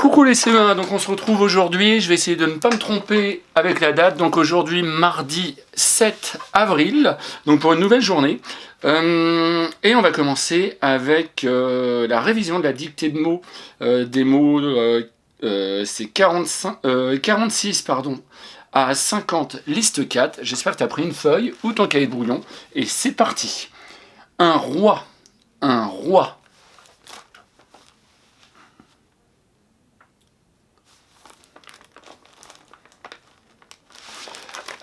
Coucou les CE1, donc on se retrouve aujourd'hui, je vais essayer de ne pas me tromper avec la date, donc aujourd'hui mardi 7 avril, donc pour une nouvelle journée, et on va commencer avec la révision de la dictée de mots, des mots, c'est 46 pardon, à 50, liste 4, j'espère que tu as pris une feuille ou ton cahier de brouillon, et c'est parti. Un roi, un roi.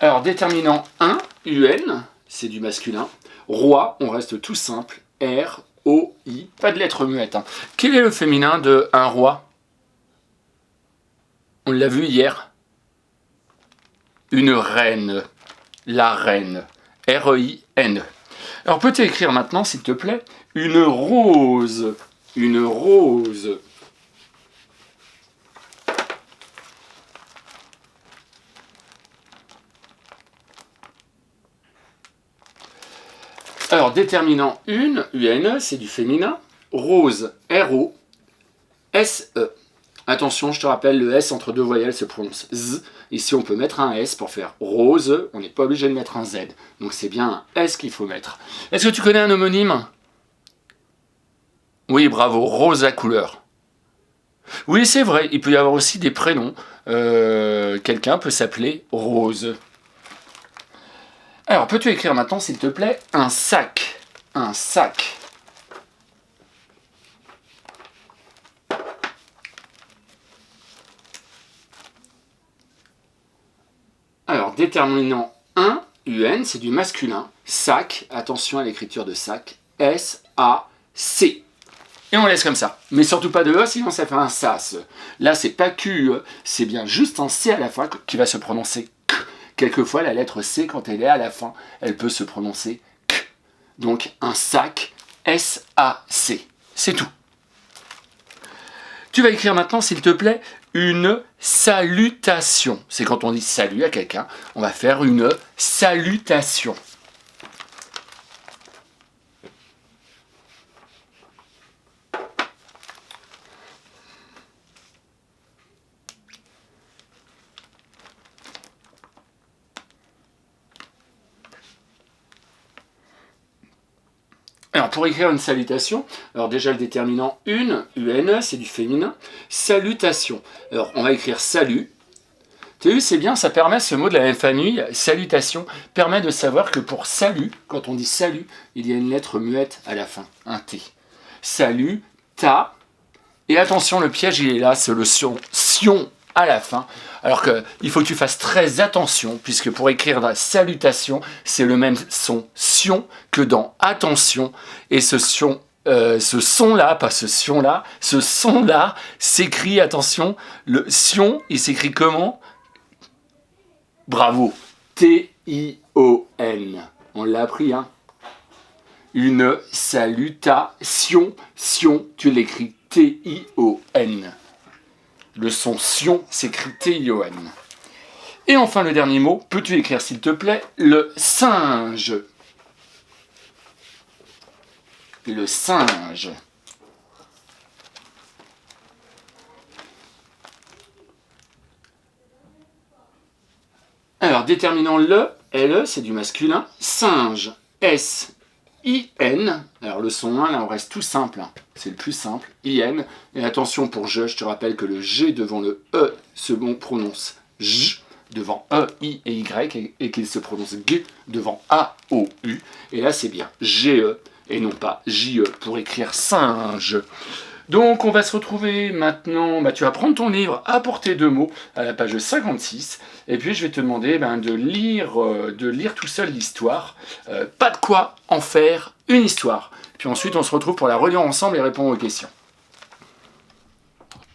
Alors, déterminant 1, UN, c'est du masculin. Roi, on reste tout simple. R, O, I, pas de lettre muette. Hein. Quel est le féminin de un roi? On l'a vu hier. Une reine. La reine. R-E-I-N. Alors, peux-tu écrire maintenant, s'il te plaît, une rose? Une rose. Alors, déterminant une, UN, c'est du féminin. Rose, R-O-S-E. Attention, je te rappelle, le S entre deux voyelles se prononce Z. Ici, on peut mettre un S pour faire rose. On n'est pas obligé de mettre un Z. Donc, c'est bien un S qu'il faut mettre. Est-ce que tu connais un homonyme? Oui, bravo, rose à couleur. Oui, c'est vrai, il peut y avoir aussi des prénoms. Quelqu'un peut s'appeler Rose. Alors, peux-tu écrire maintenant, s'il te plaît, un sac? Un sac. Alors, déterminant 1, UN, c'est du masculin. Sac, attention à l'écriture de sac. S-A-C. Et on laisse comme ça. Mais surtout pas de E, sinon ça fait un sas. Là, c'est pas Q, c'est bien juste un C à la fin qui va se prononcer K. Quelquefois, la lettre C, quand elle est à la fin, elle peut se prononcer K. Donc, un sac, S-A-C. C'est tout. Tu vas écrire maintenant, s'il te plaît, une salutation. C'est quand on dit salut à quelqu'un, on va faire une salutation. Alors, pour écrire une salutation, alors déjà le déterminant une, UN, c'est du féminin. Salutation. Alors, on va écrire salut. Tu as vu, c'est bien, ça permet, ce mot de la même famille, salutation, permet de savoir que pour salut, quand on dit salut, il y a une lettre muette à la fin, un T. Salut, ta. Et attention, le piège, il est là, c'est le sion à la fin. Alors qu'il faut que tu fasses très attention, puisque pour écrire la salutation, c'est le même son sion que dans attention. Et ce son-là, pas ce sion-là, ce son-là s'écrit, attention, le sion, il s'écrit comment? Bravo, T-I-O-N. On l'a appris, hein? Une salutation, sion, tu l'écris T-I-O-N. Le son sion s'écrit T-I-O-N. Et enfin, le dernier mot, peux-tu écrire, s'il te plaît, le singe? Le singe. Alors, déterminant le, L, c'est du masculin. Singe, S-I-N. Alors, le son 1, là, on reste tout simple. Hein. C'est le plus simple. I-N. Et attention pour je te rappelle que le G devant le E se prononce J devant E, I et Y et qu'il se prononce G devant A, O, U. Et là, c'est bien G-E et non pas J-E pour écrire singe. Donc, on va se retrouver maintenant. Tu vas prendre ton livre à portée de mots à la page 56. Et puis, je vais te demander de lire tout seul l'histoire. Pas de quoi en faire une histoire. Puis ensuite, on se retrouve pour la relire ensemble et répondre aux questions.